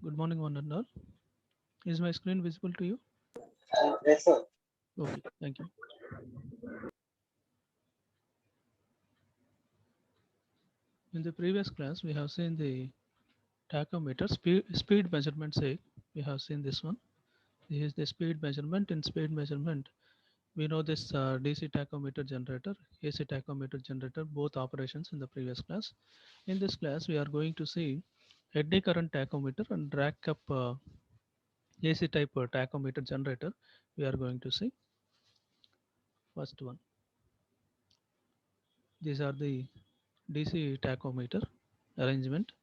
Good morning, one and all. Is my screen visible to you? Yes, sir. Okay, thank you. In the previous class, we have seen the tachometer speed measurement sake. We have seen this one. This is the speed measurement. In speed measurement, we know this DC tachometer generator, AC tachometer generator, both operations in the previous class. In this class, we are going to see eddy current tachometer and rack up AC type tachometer generator. We are going to see first one. These are the DC tachometer arrangement.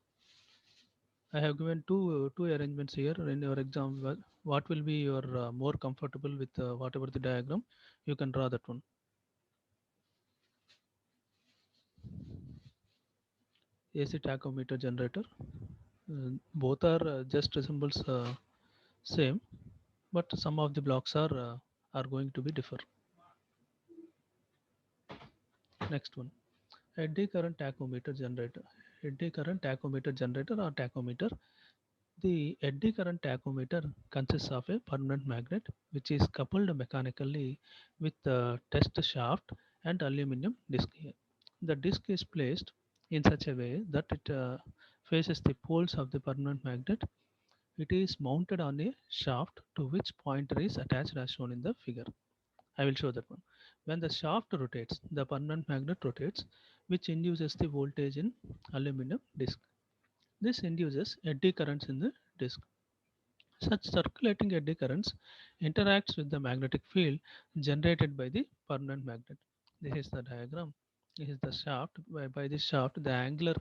I have given two arrangements here in your exam. What will be your more comfortable with whatever the diagram? You can draw that one. AC tachometer generator. Both are just resembles same, but some of the blocks are going to be differ. Next one, eddy current tachometer generator. Eddy current tachometer generator or tachometer. The eddy current tachometer consists of a permanent magnet which is coupled mechanically with the test shaft and aluminum disc here. The disc is placed in such a way that it faces the poles of the permanent magnet. It is mounted on a shaft to which pointer is attached as shown in the figure. I will show that one. When the shaft rotates, the permanent magnet rotates, which induces the voltage in aluminum disc. This induces eddy currents in the disc. Such circulating eddy currents interacts with the magnetic field generated by the permanent magnet. This is the diagram. This is the shaft. By this shaft, the angular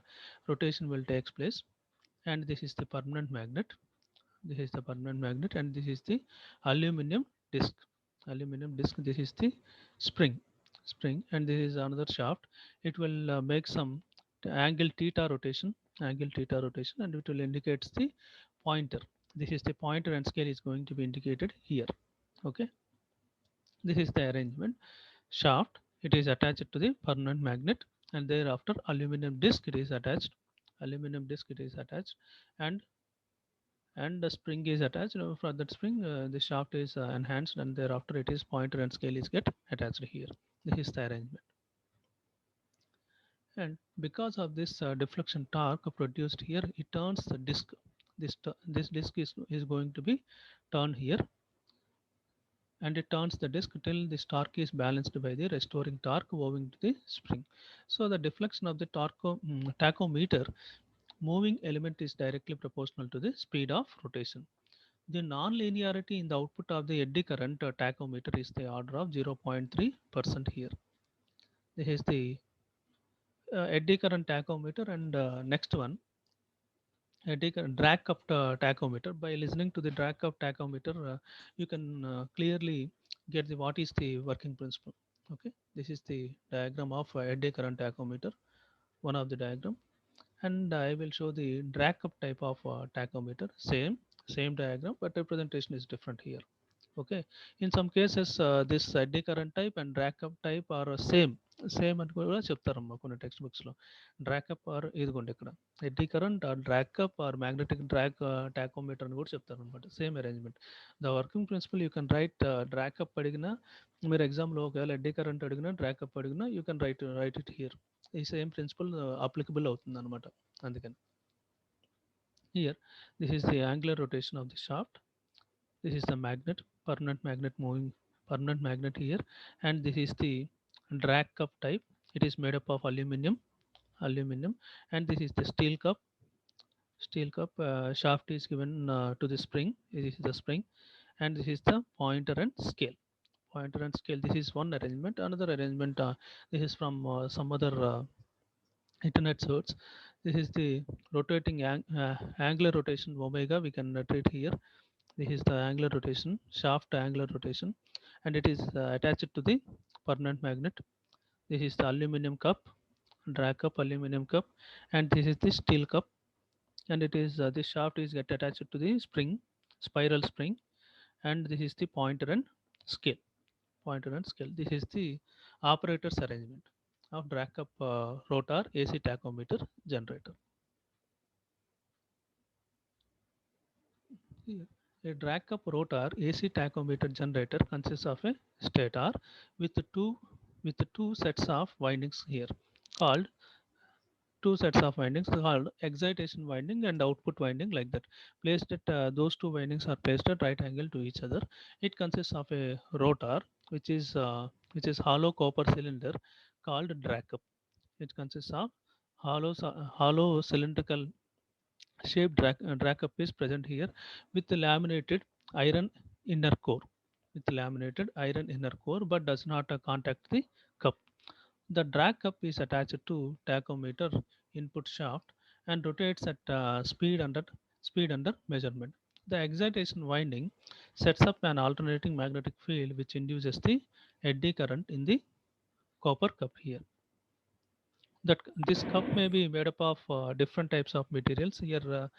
rotation will take place, and this is the permanent magnet. This is the permanent magnet, and this is the aluminum disc. Aluminum disc. This is the spring. Spring, and this is another shaft. It will make some angle theta rotation. Angle theta rotation, and it will indicate the pointer. This is the pointer, and scale is going to be indicated here. Okay, this is the arrangement. Shaft, it is attached to the permanent magnet, and thereafter aluminum disc it is attached. Aluminum disc it is attached, and the spring is attached. For that spring, the shaft is enhanced, and thereafter it is pointer and scale is get attached here. This is the arrangement. And because of this deflection torque produced here, it turns the disc. This disc is going to be turned here, and it turns the disc till this torque is balanced by the restoring torque owing to the spring. So the deflection of the tachometer moving element is directly proportional to the speed of rotation. The non-linearity in the output of the eddy current tachometer is the order of 0.3% here. This is the eddy current tachometer, and next one, eddy current drag cup tachometer. By listening to the drag cup tachometer, you can clearly get the what is the working principle. Okay, this is the diagram of eddy current tachometer, one of the diagram, and I will show the drag cup type of tachometer. Same diagram, but representation is different here. Okay, in some cases this eddy current type and drag up type are same అని కూడా చెప్తారమ్మా కొన్ని text books లో. Drag up or ఇదిగోండి ఇక్కడ eddy current or drag up or magnetic drag tachometer అని కూడా చెప్తారు అనమాట. Same arrangement. The working principle you can write drag up అడిగినా, మీరు ఎగ్జామ్లో ఒకవేళ ఎడ్డీ కరెంట్ అడిగినా డ్రాక్ అప్ అడిగినా you can write it here. ఈ సేమ్ ప్రిన్సిపల్ అప్లికబుల్ అవుతుంది అనమాట. అందుకని here, this is the angular rotation of the shaft. This is the magnet, permanent magnet moving, permanent magnet here, and this is the drag cup type. It is made up of aluminum, and this is the steel cup. Steel cup shaft is given to the spring. This is the spring, and this is the pointer and scale. Pointer and scale. This is one arrangement. Another arrangement. This is from some other internet source. This is the rotating angular rotation omega. We can treat here. This is the angular rotation, shaft angular rotation, and it is attached to the permanent magnet. This is the aluminum cup, drag cup, aluminum cup, and this is the steel cup, and it is this shaft is get attached to the spring, spiral spring, and this is the pointer and scale. Pointer and scale. This is the operator's arrangement of drag cup rotor AC tachometer generator. Here, a drag cup rotor AC tachometer generator consists of a stator with two sets of windings here called two sets of windings called excitation winding and output winding, like that. Placed at those two windings are placed at right angle to each other. It consists of a rotor which is hollow copper cylinder called drag cup. It consists of hollow cylindrical shaped drag cup is present here with the laminated iron inner core, but does not contact the cup. The drag cup is attached to tachometer input shaft and rotates at speed under measurement. The excitation winding sets up an alternating magnetic field which induces the eddy current in the copper cup here. That this cup may be made up of different types of materials. Here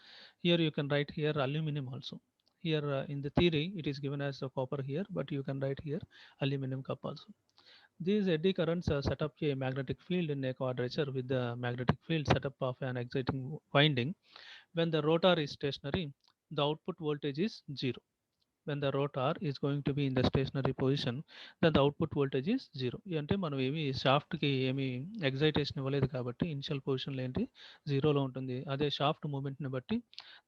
you can write here aluminum also. Here in the theory it is given as a copper here, but you can write here aluminum cup also. These eddy currents set up a magnetic field in a quadrature with the magnetic field set up of an exciting winding. When the rotor is stationary, the output voltage is zero. When the rotor is going to be in the stationary position, then the output voltage is zero. అంటే మనం ఏమి షాఫ్ట్కి ఏమి excitation ఇవ్వలేదు కాబట్టి initial పొజిషన్లో ఏంటి జీరోలో ఉంటుంది. అదే షాఫ్ట్ మూమెంట్ని బట్టి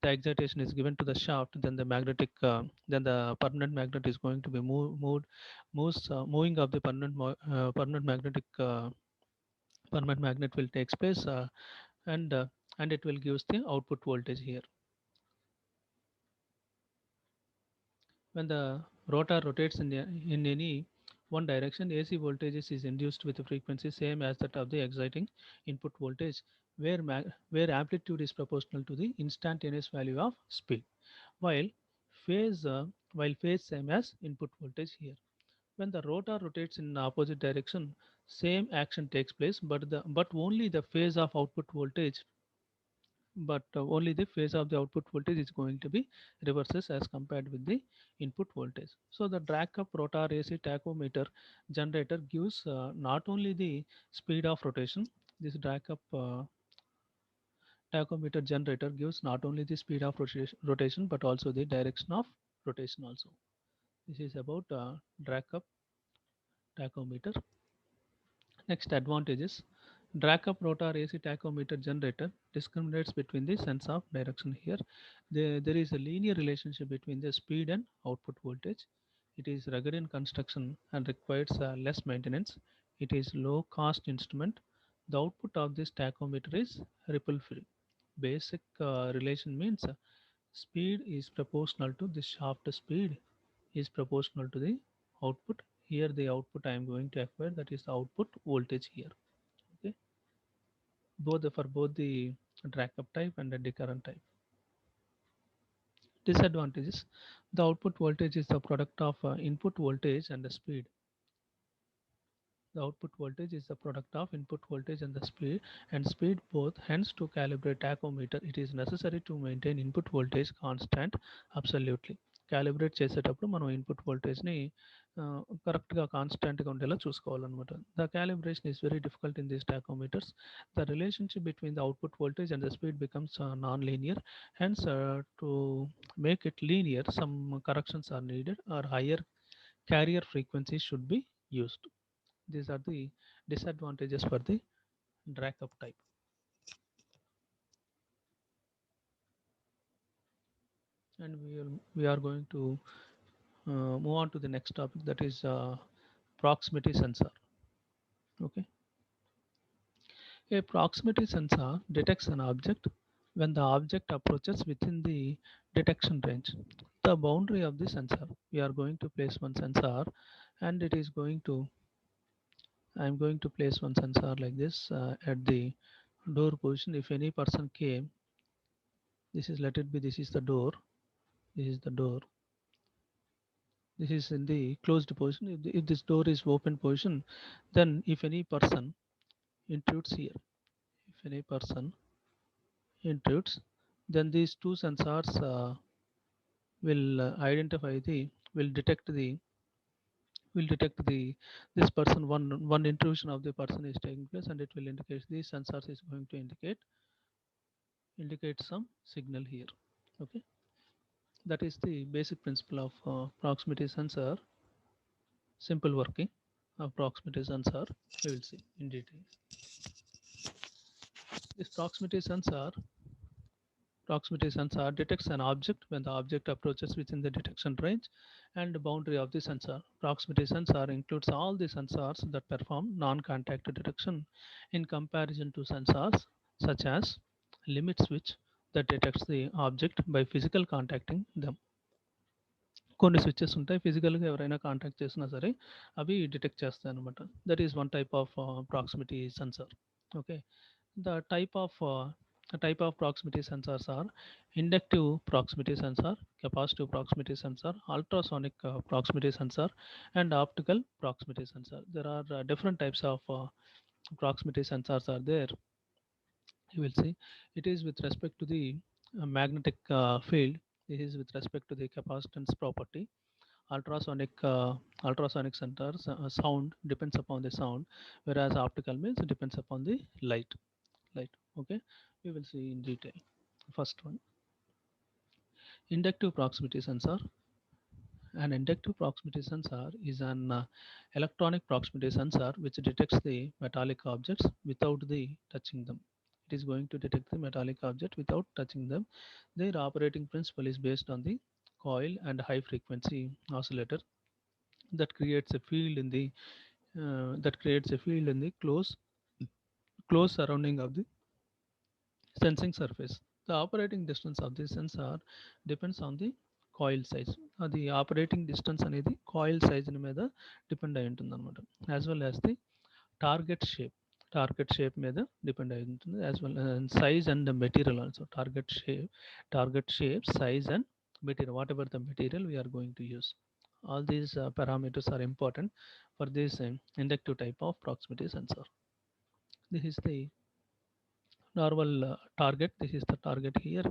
the excitation is given to the shaft, then the then the permanent magnet is going to be moving of the permanent magnet will takes place, and uh, and it will gives the output voltage here. When the rotor rotates in any one direction, AC voltage is induced with a frequency same as that of the exciting input voltage, where amplitude is proportional to the instantaneous value of speed, while phase phase same as input voltage here. When the rotor rotates in opposite direction, same action takes place, but only the phase of output voltage but only the phase of the output voltage is going to be reverses as compared with the input voltage. So the drag cup rotor AC tachometer generator gives not only the speed of rotation. This drag cup tachometer generator gives not only the speed of rotation but also the direction of rotation also. This is about drag cup tachometer. Next advantages. Drag up rotor AC tachometer generator discriminates between the sense of direction here. There is a linear relationship between the speed and output voltage. It is rugged in construction and requires less maintenance. It is low cost instrument. The output of this tachometer is ripple free. Basic relation means speed is proportional to the shaft speed is proportional to the output. Here the output I am going to acquire, that is the output voltage here. Okay, for both the drag up type and the current type. Disadvantages: the output voltage is the product of input voltage and the speed. The output voltage is the product of input voltage and speed both. Hence, to calibrate tachometer, it is necessary to maintain input voltage constant absolutely. Calibrate చేసేటప్పుడు మనం input వోల్టేజ్ని కరెక్ట్గా కాన్స్టెంట్గా ఉండేలా చూసుకోవాలన్నమాట. The calibration is very difficult in these tachometers. The relationship between the output voltage and the speed becomes non linear. Hence, to make it linear, some corrections are needed or higher carrier frequencies should be used. These are the disadvantages for the drag up type. And we are going to move on to the next topic, that is proximity sensor. Okay, a proximity sensor detects an object when the object approaches within the detection range. The boundary of the sensor. We are going to place one sensor, and it is going to. I am going to place one sensor like this at the door position. If any person came, this is, let it be, this is the door. This is the door. This is in the closed position. If this door is open position, then if any person intrudes here, if any person intrudes, then these two sensors will identify the will detect the this person, one intrusion of the person is taking place, and it will indicate, these sensors is going to indicate some signal here. Okay, That is the basic principle of proximity sensor, simple working of proximity sensor. We will see in detail. This proximity sensor detects an object when the object approaches within the detection range and boundary of the sensor. Proximity sensor includes all the sensors that perform non-contact detection in comparison to sensors such as limit switch that detects the object by physical contacting them. కొన్ని switches ఉంటాయి ఫిజికల్గా ఎవరైనా contact చేసినా సరే అవి detect చేస్తాయి అనమాట. That is one type of proximity sensor. Okay. The type of proximity sensors are inductive proximity sensor, capacitive proximity sensor, ultrasonic proximity sensor, and optical proximity sensor. There are different types of proximity sensors are there. You will see it is with respect to the magnetic field. This is with respect to the capacitance property. Ultrasonic ultrasonic sensors sound depends upon the sound, whereas optical means it depends upon the light. Okay, we will see in detail. First one, inductive proximity sensor. An inductive proximity sensor is an electronic proximity sensor which detects the metallic objects without the touching them. It is going to detect the metallic object without touching them. Their operating principle is based on the coil and high frequency oscillator that creates a field in the close surrounding of the sensing surface. The operating distance of the sensor depends on the coil size. The operating distance అనేది coil size మీద depend అయి ఉంటుంది అనమాట. As well as the target shape మీద depend అయి ఉంటుంది. As well size and material also. Target shape size and material, whatever the material we are going to use, all these parameters are important for this inductive type of proximity sensor. This is the normal target. This is the target here.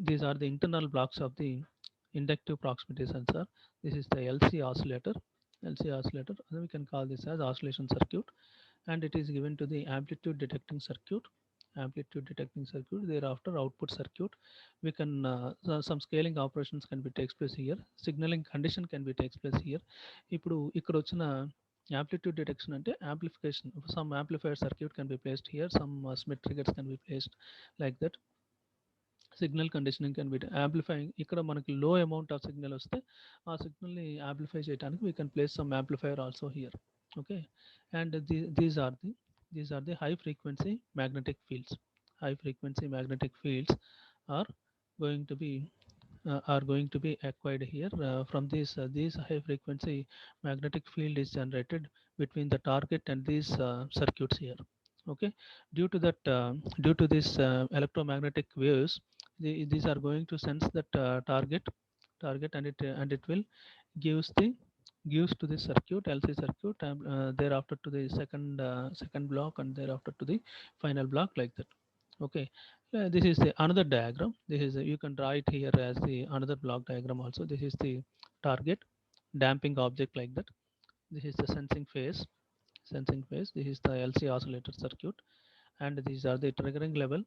These are the internal blocks of the inductive proximity sensor. This is the LC oscillator. And we can call this as oscillation circuit, and it is given to the amplitude detecting circuit. Thereafter output circuit. We can some scaling operations can be takes place here. Signaling condition can be takes place here. ఇప్పుడు ఇక్కడ వచ్చిన amplitude detection అంటే amplification. Some amplifier circuit can be placed here. Some Smith triggers can be placed like that. Signal conditioning can be amplifying. ఇక్కడ మనకి low amount of signal వస్తే ఆ సిగ్నల్ని amplify చేయడానికి we can place some amplifier also here. Okay. And these are the high frequency magnetic fields. High frequency magnetic fields are going to be acquired here from these high frequency magnetic field is generated between the target and these circuits here. Okay. Due to this electromagnetic waves, these are going to sense that target, and it will gives the gives to the circuit, LC circuit, and thereafter to the second block, and thereafter to the final block, like that. Okay. This is the another diagram. This is you can draw it here as the another block diagram also. This is the target damping object, like that. This is the sensing phase. This is the LC oscillator circuit, and these are the triggering level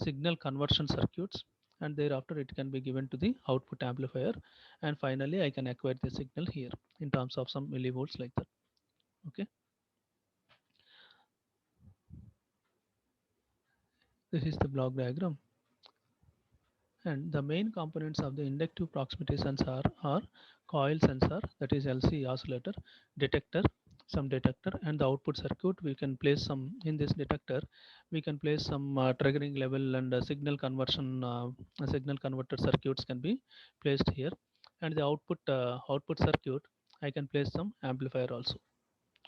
signal conversion circuits, and thereafter it can be given to the output amplifier, and finally I can acquire the signal here in terms of some millivolts, like that. Okay. This is the block diagram, and the main components of the inductive proximity sensor are coil sensor, that is LC oscillator, detector, some detector, and the output circuit. We can place some in this detector. We can place some triggering level and signal converter circuits can be placed here, and the output circuit I can place some amplifier also.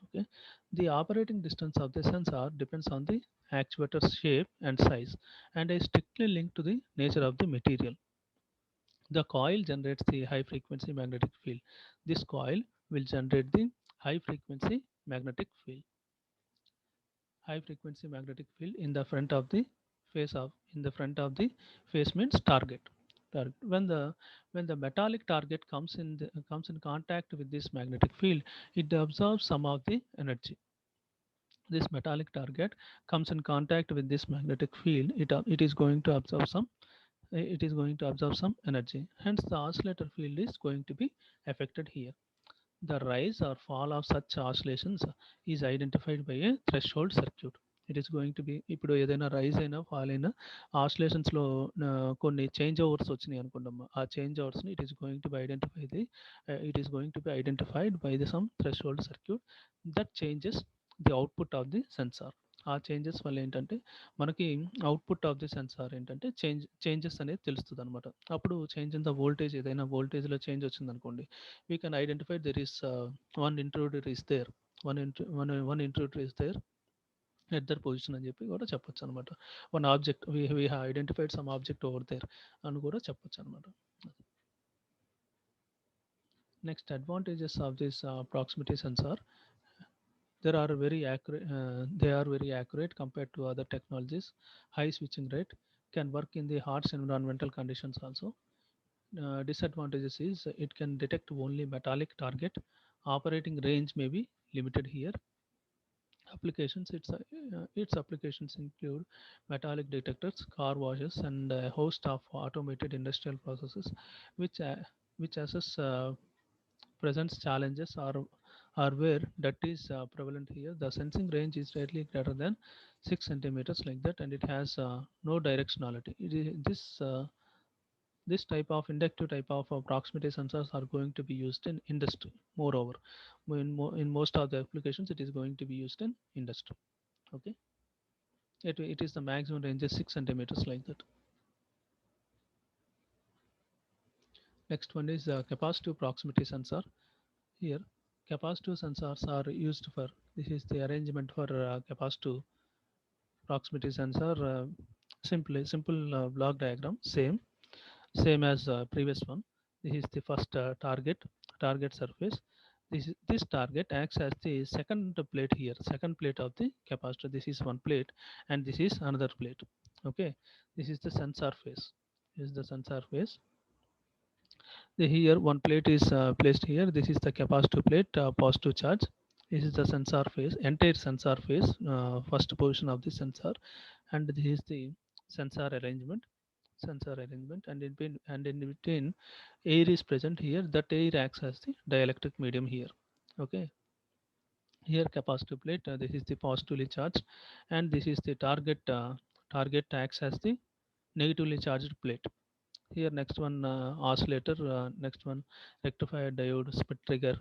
Okay. The operating distance of the sensor depends on the actuator's shape and size, and is strictly linked to the nature of the material. The coil generates the high frequency magnetic field. This coil will generate the high frequency magnetic field. High frequency magnetic field in the front of the face means target. When the metallic target comes in contact with this magnetic field, it absorbs some of the energy. This metallic target comes in contact with this magnetic field, it is going to absorb some it is going to absorb some energy. Hence, the oscillator field is going to be affected here. The rise or fall of such oscillations is identified by a threshold circuit. It is going to be ఇప్పుడు ఏదైనా rise అయినా fall అయినా ఆసిలేషన్స్లో కొన్ని change overs వచ్చినాయి అనుకుంటాం. ఆ change ఓవర్స్ని it is going to be identified by the some threshold circuit that changes the output of the sensor. ఆ చేంజెస్ వల్ల ఏంటంటే మనకి అవుట్పుట్ ఆఫ్ ది సెన్సార్ ఏంటంటే చేంజెస్ అనేది తెలుస్తుంది అనమాట. అప్పుడు చేంజ్ ఇన్ ద వోల్టేజ్, ఏదైనా వోల్టేజ్లో చేంజ్ వచ్చింది అనుకోండి, we can identify there is one intruder is there, one intruder is there at their position అని చెప్పి కూడా చెప్పొచ్చు అనమాట. One object we have identified some object over there అని కూడా చెప్పొచ్చు అనమాట. Next advantages of this proximity sensor, there are very accurate they are very accurate compared to other technologies. High switching rate, can work in the harsh environmental conditions also. Disadvantages is it can detect only metallic target. Operating range may be limited here. Applications, its applications include metallic detectors, car washes, and a host of automated industrial processes, which which assess presents challenges or where that is prevalent here. The sensing range is slightly greater than 6 centimeters like that, and it has no directionality. This type of inductive type of proximity sensors are going to be used in industry. Moreover, in most of the applications, it is going to be used in industry. Okay, it is the maximum range is 6 centimeters like that. Next one is capacitive proximity sensor. Here, capacitive sensors are used for, this is the arrangement for capacitive proximity sensor. Simple block diagram, same as previous one. This is the first target surface. This target acts as the second plate here, second plate of the capacitor. This is one plate, and this is another plate. Okay, this is the sensor face. This is the sensor face. Here one plate is placed here. This is the capacitor plate, positive charge. This is the sensor face, entire sensor face, first position of the sensor, and this is the sensor arrangement. And in between, air is present here. That air acts as the dielectric medium here. Okay, here capacitor plate. This is the positively charged, and this is the target acts as the negatively charged plate. Here next one oscillator, next one rectifier diode, split trigger,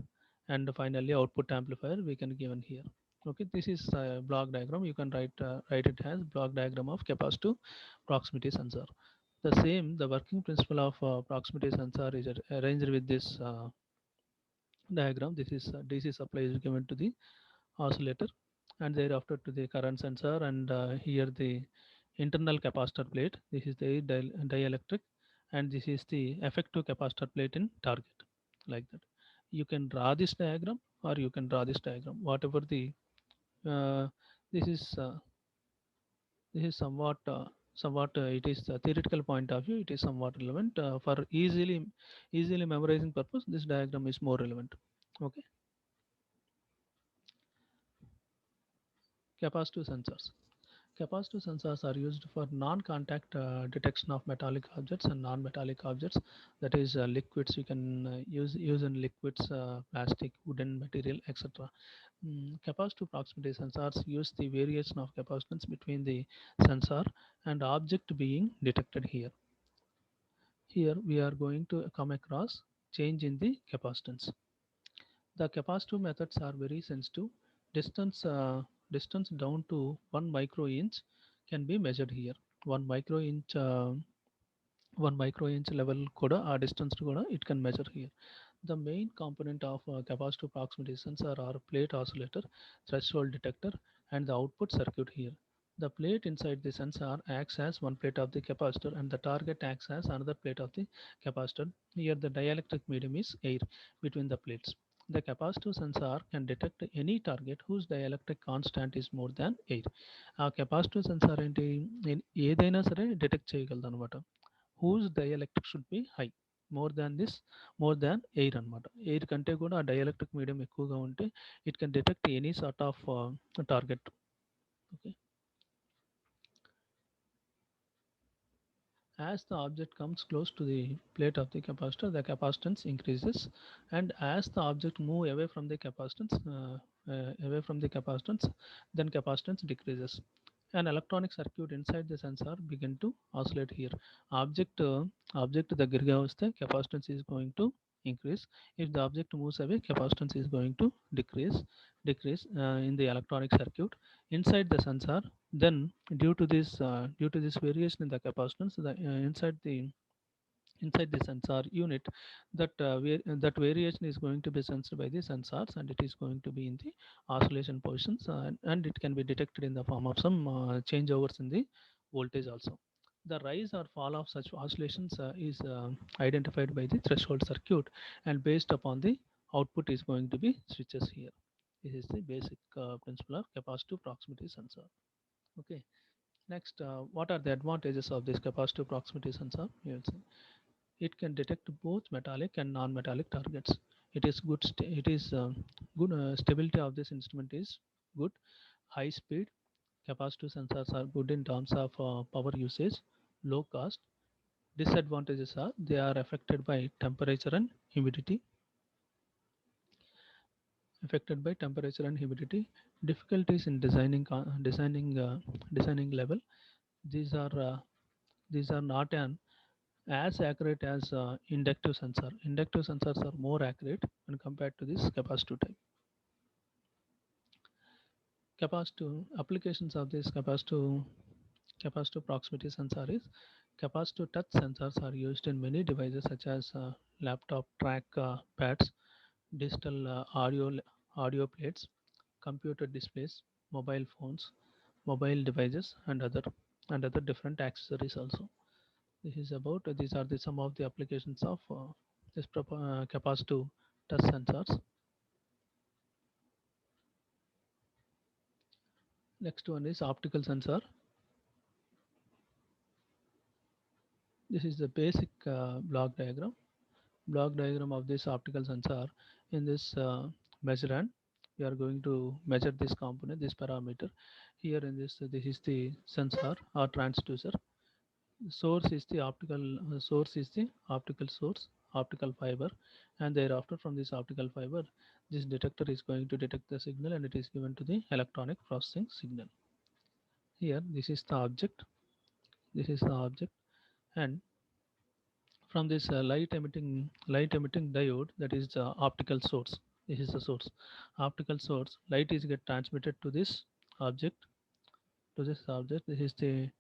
and finally output amplifier we can given here. Okay, this is a block diagram. You can write it as block diagram of capacitive proximity sensor. The working principle of proximity sensor is arranged with this diagram. This is DC supply is given to the oscillator, and thereafter to the current sensor, and here the internal capacitor plate. This is the dielectric, and this is the effective capacitor plate in target, like that. You can draw this diagram, or you can draw this diagram, whatever the uh, this is this is somewhat it is a theoretical point of view, it is somewhat relevant for easily memorizing purpose. This diagram is more relevant. Okay, capacitive sensors. Capacitive sensors are used for non-contact detection of metallic objects and non-metallic objects. That is, liquids. You can use in liquids, plastic, wooden material, etc. Capacitive proximity sensors use the variation of capacitance between the sensor and object being detected here. Here we are going to come across change in the capacitance. The capacitive methods are very sensitive. Distance down to 1 micro inch can be measured here. 1 micro inch 1 micro inch level kuda ఆ distance kuda it can measure here. The main component of capacitive proximity sensor are plate oscillator, threshold detector, and the output circuit here. The plate inside the sensor acts as one plate of the capacitor, and the target acts as another plate of the capacitor. Here the dielectric medium is air between the plates. The capacitive sensor can detect any target whose dielectric constant is more than air. ఆ capacitive sensor ఏంటి, ఏదైనా సరే detect చేయగలదు అనమాట. Whose dielectric should be high, more than air అనమాట. Air కంటే కూడా ఆ డైఎలక్ట్రిక్ మీడియం ఎక్కువగా ఉంటే it can detect any sort of target. Okay, As the object comes close to the plate of the capacitor, the capacitance increases, and as the object move away from the capacitance, then capacitance decreases. An electronic circuit inside the sensor begin to oscillate here. Object object దగ్గరగా వస్తే capacitance is going to increase. If the object moves away, capacitance is going to decrease in the electronic circuit inside the sensor. Then due to this variation in the capacitance, inside the sensor unit, that variation is going to be sensed by the sensors, and it is going to be in the oscillation positions, and it can be detected in the form of some changeovers in the voltage also. The rise or fall of such oscillations is identified by the threshold circuit, and based upon the output is going to be switches here. This is the basic principle of capacitive proximity sensor. Okay. Next, what are the advantages of this capacitive proximity sensor? You will see it can detect both metallic and non-metallic targets. It is good. Stability of this instrument is good. High speed. Capacitive sensors are good in terms of power usage. Low cost. Disadvantages are they are affected by temperature and humidity. Affected by temperature and humidity. Difficulties in designing level. These are uh, these are not an as accurate as inductive sensor. Inductive sensors are more accurate when compared to this capacitive type. Capacitive applications of this capacitive proximity sensor is capacitive touch sensors are used in many devices such as laptop track pads, digital audio plates, computer displays, mobile phones, mobile devices, and other different accessories also. This is about these are the some of the applications of capacitive touch sensors. Next one is optical sensor. This is the basic block diagram of this optical sensor. In this measurand, we are going to measure this component, this parameter. Here in this is the sensor or transducer. Source is the optical source, optical fiber, and thereafter from this optical fiber, this detector is going to detect the signal, and it is given to the electronic processing signal. Here, this is the object, and from this light emitting diode, that is the optical source. This is the source. Optical source light is get transmitted object to this object. This is the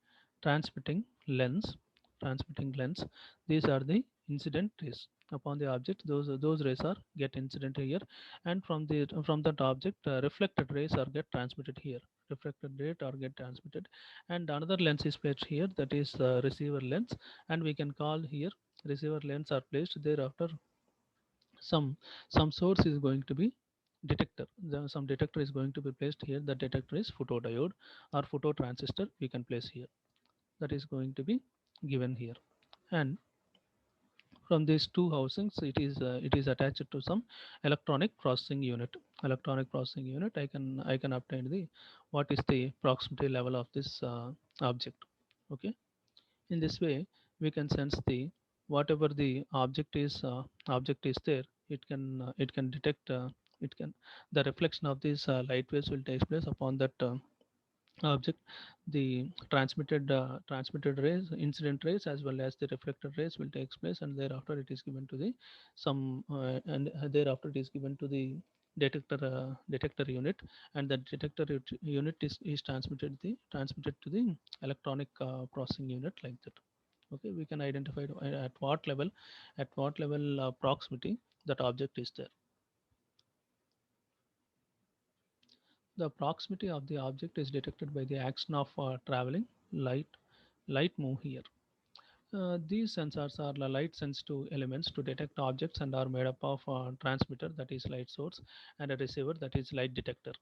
transmitting lens transmitting lens. These are the incident rays upon the object. Those rays are get incident here, and from that object, reflected rays are get transmitted here. Reflected rate are get transmitted, and another lens is placed here, that is receiver lens, and we can call here receiver lens are placed thereafter. Some source is going to be detector. Some detector is going to be placed here. The detector is photodiode or phototransistor we can place here. That is going to be given here. And from these two housings, it is attached to some electronic processing unit. Electronic processing unit, I can obtain the what is the proximity level of this object. Okay. In this way, we can sense the whatever the object is there. It can detect it can the reflection of these light waves will take place upon that object. The transmitted rays, incident rays, as well as the reflected rays will take place, and thereafter it is given to the some and thereafter it is given to the detector unit, and the unit is transmitted to the electronic processing unit, like that. Okay, we can identify at what level proximity that object is there. The proximity of the object is detected by the action of traveling light. Light move here. These sensors are the light sensitive elements to detect objects, and are made up of a transmitter, that is light source, and a receiver, that is light detector.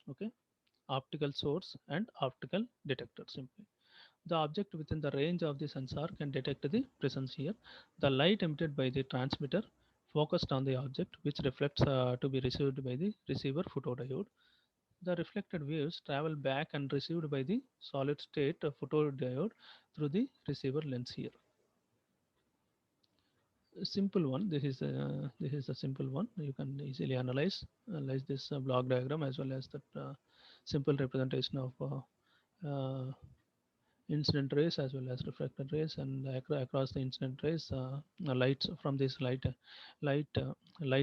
Okay, optical source and optical detector simply. The object within the range of the sensor can detect the presence here. The light emitted by the transmitter focused on the object, which reflects to be received by the receiver photodiode. The reflected waves travel back and received by the solid state photodiode through the receiver lens here. Simple one. This is a simple one. You can easily analyze this block diagram as well as that simple representation of incident rays as well as reflected rays, and across the incident rays, lights from this light light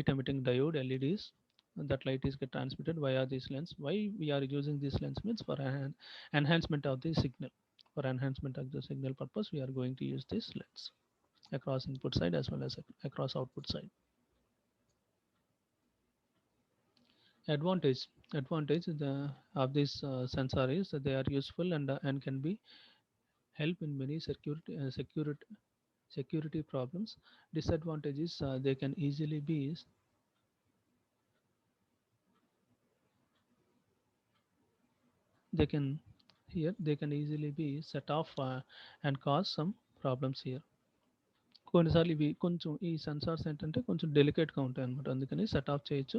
emitting diode LEDs. That light is get transmitted via this lens. Why we are using this lens means for enhancement of the signal. For enhancement of the signal purpose, we are going to use this lens across input side as well as across output side. Advantage advantage of this sensor is that they are useful and can be help in many security problems. Disadvantages, they can they can easily be set off and cause some problems here. కొన్నిసార్లు ఇవి కొంచెం ఈ sensors ఏంటంటే కొంచెం డెలికేట్గా ఉంటాయి అనమాట, అందుకని set off చేయొచ్చు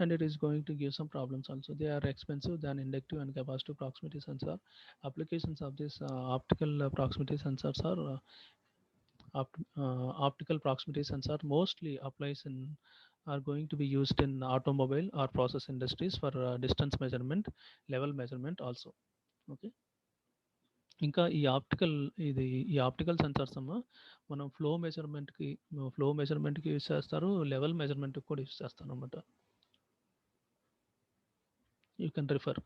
and it is going to give some problems also. They are expensive than inductive and capacitive proximity sensor. Applications of this optical proximity sensors are optical proximity sensor mostly applies in are going to be used in automobile or process industries for distance measurement, level measurement also. Okay. ఇంకా ఈ optical sensors అమ్మ మనం flow మెజర్మెంట్కి use చేస్తారు, level మెజర్మెంట్కి కూడా use చేస్తాను అనమాట. You can refer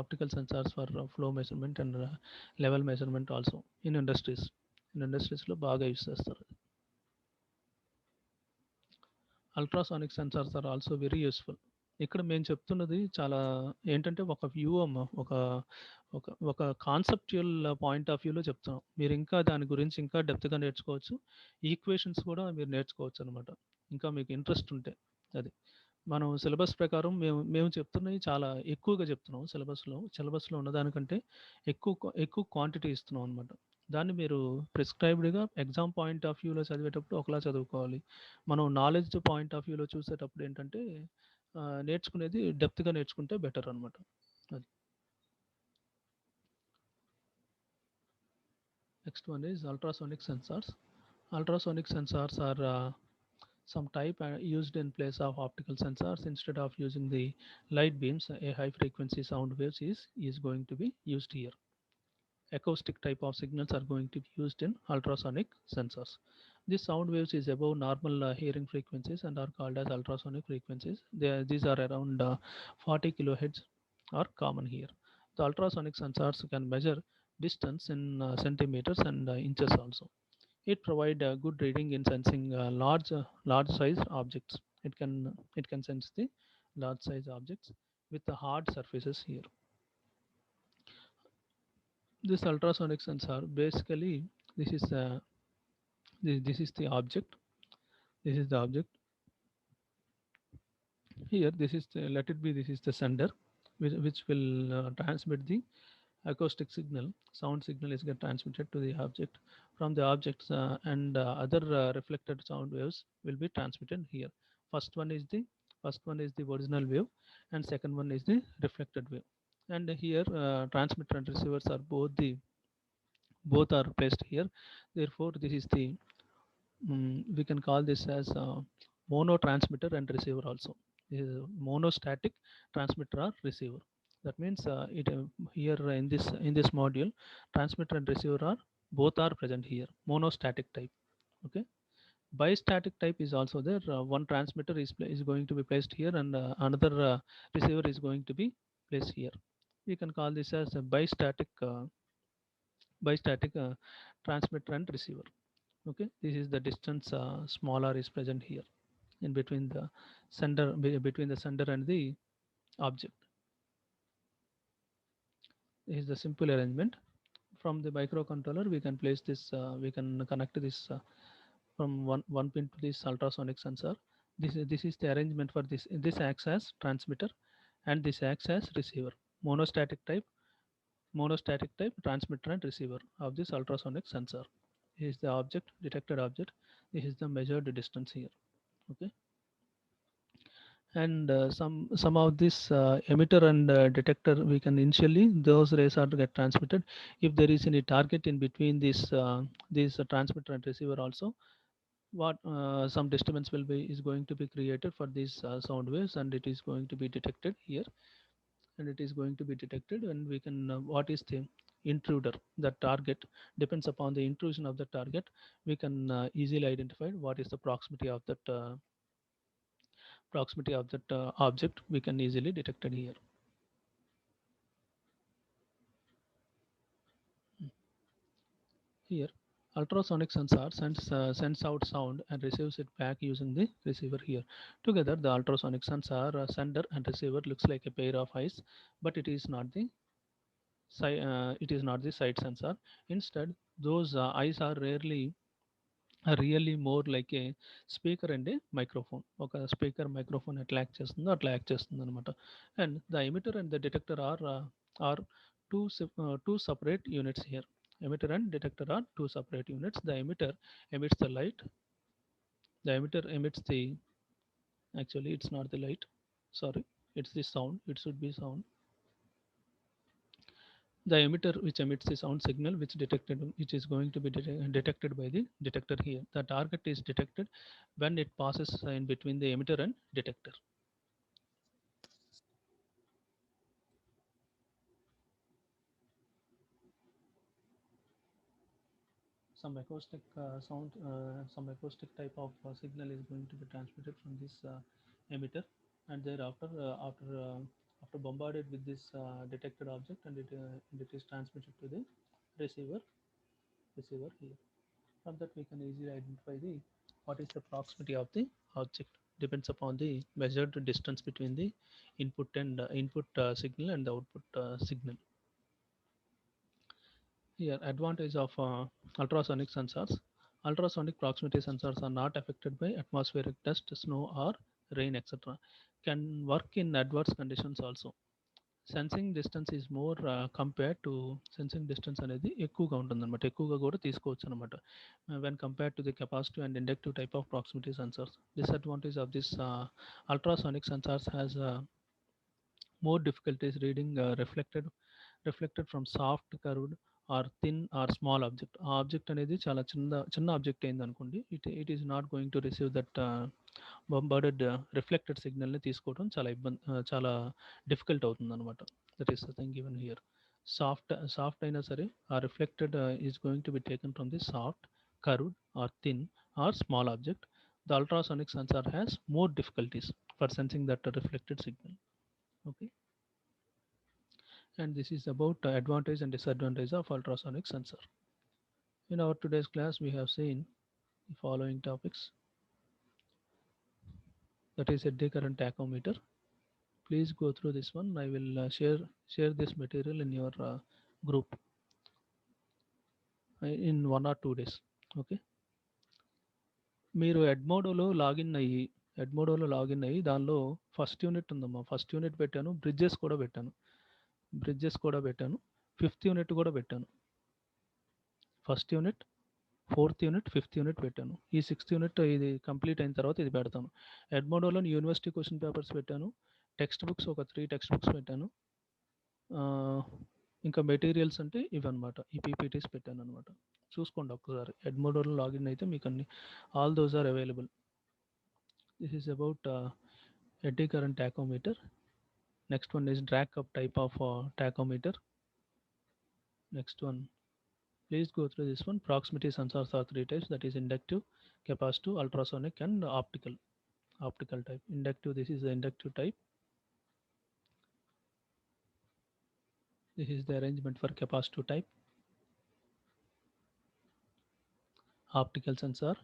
optical sensors for flow measurement and level measurement also in ఇండస్ట్రీస్లో బాగా use చేస్తారు. Ultrasonic sensors are also very useful. ఇక్కడ మేము చెప్తున్నది చాలా ఏంటంటే ఒక వ్యూ అమ్మ, ఒక ఒక ఒక కాన్సెప్చువల్ పాయింట్ ఆఫ్ వ్యూలో చెప్తున్నాం. మీరు ఇంకా దాని గురించి ఇంకా డెప్త్గా నేర్చుకోవచ్చు, ఈక్వేషన్స్ కూడా మీరు నేర్చుకోవచ్చు అనమాట, ఇంకా మీకు ఇంట్రెస్ట్ ఉంటే. అది మనం సిలబస్ ప్రకారం మేము చెప్తున్నవి చాలా ఎక్కువగా చెప్తున్నాం. సిలబస్లో ఉన్నదానికంటే ఎక్కువ క్వాంటిటీ ఇస్తున్నాం అనమాట. దాన్ని మీరు ప్రిస్క్రైబ్డ్గా ఎగ్జామ్ పాయింట్ ఆఫ్ వ్యూలో చదివేటప్పుడు ఒకలా చదువుకోవాలి. మనం నాలెడ్జ్ పాయింట్ ఆఫ్ వ్యూలో చూసేటప్పుడు ఏంటంటే నేర్చుకునేది డెప్త్గా నేర్చుకుంటే బెటర్ అనమాట. అది next one is ultrasonic sensors. Ultrasonic sensors are some type used in place of optical sensors. Instead of using the light beams, a high frequency sound waves is going to be used here. Acoustic type of signals are going to be used in ultrasonic sensors. This sound waves is above normal hearing frequencies and are called as ultrasonic frequencies. These are around 40 kilohertz are common here. The ultrasonic sensors can measure distance in centimeters and inches also. It provide a good reading in sensing large size objects. It can sense the large size objects with the hard surfaces here. This ultrasonic sensor basically, this is this is the object. This is the object here. Let it be, this is the sender, which will transmit the acoustic signal. Sound signal is get transmitted to the object. From the objects and other reflected sound waves will be transmitted here. First one is the original wave, and second one is the reflected wave. And here transmitter and receivers are both are placed here. Therefore, this is the we can call this as mono transmitter and receiver also. This is a monostatic transmitter or receiver. That means here in this module, transmitter and receiver are both are present here. Monostatic type. Okay. Bistatic type is also there. One transmitter is going to be placed here, and another receiver is going to be placed here. We can call this as a bistatic transmitter and receiver. Okay, this is the distance smaller is present here in between the sender and the object. This is the simple arrangement. From the microcontroller we can place this, we can connect this from one pin to this ultrasonic sensor. This is the arrangement for this acts as transmitter and this acts as receiver. Monostatic type transmitter and receiver of this ultrasonic sensor. This is the object, detected object. This is the measured distance here. Okay. And some of this emitter and detector, we can initially those rays are to get transmitted. If there is any target in between this transmitter and receiver also, what some disturbance will be is going to be created for these sound waves, and it is going to be detected here, and it is going to be detected, and we can what is the intruder, the target. Depends upon the intrusion of the target, we can easily identify what is the proximity of that object, we can easily detect it here. Here, ultrasonic sensor sends out sound and receives it back using the receiver here. Together, the ultrasonic sensor, sender and receiver looks like a pair of eyes, but it is not the side sensor. Instead, those eyes are really more like a speaker and a microphone. ఒక speaker microphone ఎట్లా act చేస్తుందో అట్లా act చేస్తుంది అనమాట. And the emitter and the detector are two separate units here. Emitter and detector are two separate units. The emitter emits the light. The emitter emits the, actually it's not the light, sorry, it's the sound, it should be sound. The emitter which emits the sound signal which is going to be detected by the detector here. The target is detected when it passes in between the emitter and detector. Some acoustic type of signal is going to be transmitted from this emitter, and thereafter after bombarded with this detected object, and it is transmitted to the receiver receiver here. From that we can easily identify the what is the proximity of the object. Depends upon the measured distance between the input signal and the output signal. Here, advantage of ultrasonic sensors. Ultrasonic proximity sensors are not affected by atmospheric dust, snow, or rain, etc. Can work in adverse conditions also. Sensing distance is more compare to sensing distance అనేది ఎక్కువగా ఉంటుందన్నమాట, ఎక్కువగా కూడా తీసుకోవచ్చు అనమాట when compare to the capacity and inductive type of proximity sensors. Disadvantage of this ultrasonic sensors has more difficulties reading reflected from soft, curved, or thin or small object. ఆ object అనేది చాలా చిన్న ఆబ్జెక్ట్ అయింది అనుకోండి, it is not going to receive that bombarded reflected సిగ్నల్ని తీసుకోవడం చాలా difficult అవుతుంది అనమాట. That is the thing given here. Soft అయినా సరే ఆ reflected is going to be taken from the soft, curved or thin or small object. The ultrasonic sensor has more difficulties for sensing that reflected signal. Okay, and this is about advantage and disadvantage of ultrasonic sensor. In our today's class we have seen the following topics, that is eddy current tachometer. Please go through this one. I will share this material in your group in 1 or 2 days. Okay, మీరు ఎడ్మోడోలో login అయ్యి దానిలో first unit ఉందమ్మా, first unit పెట్టాను, bridges కూడా పెట్టాను, fifth unit కూడా పెట్టాను. First unit, fourth unit, fifth unit పెట్టాను. ఈ సిక్స్త్ యూనిట్ ఇది కంప్లీట్ అయిన తర్వాత ఇది పెడతాను. ఎడ్మోడోలో యూనివర్సిటీ క్వశ్చన్ పేపర్స్ పెట్టాను, టెక్స్ట్ బుక్స్ ఒక 3 టెక్స్ట్ బుక్స్ పెట్టాను. ఇంకా మెటీరియల్స్ అంటే ఇవన్నమాట, ఈ పీపీటీస్ పెట్టాను అనమాట. చూసుకోండి ఒక్కసారి. ఎడ్మోడోలో లాగిన్ అయితే మీకు అన్ని all those are available. This is about eddy current tachometer. Next one is drag cup type of tachometer. Next one, please go through this one. Proximity sensors are 3 types, that is inductive, capacitive, ultrasonic, and optical type. Inductive, this is the inductive type. This is the arrangement for capacitive type. Optical sensor.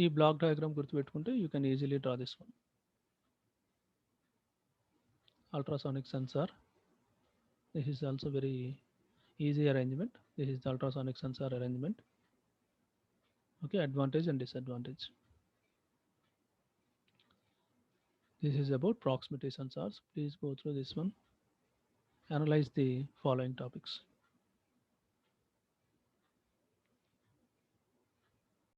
ఈ block diagram గుర్తుపెట్టుకుంటే you can easily draw this one. Ultrasonic sensor. This is also very easy arrangement. This is the ultrasonic sensor arrangement. Okay, advantage and disadvantage. This is about proximity sensors. Please go through this one. Analyze the following topics.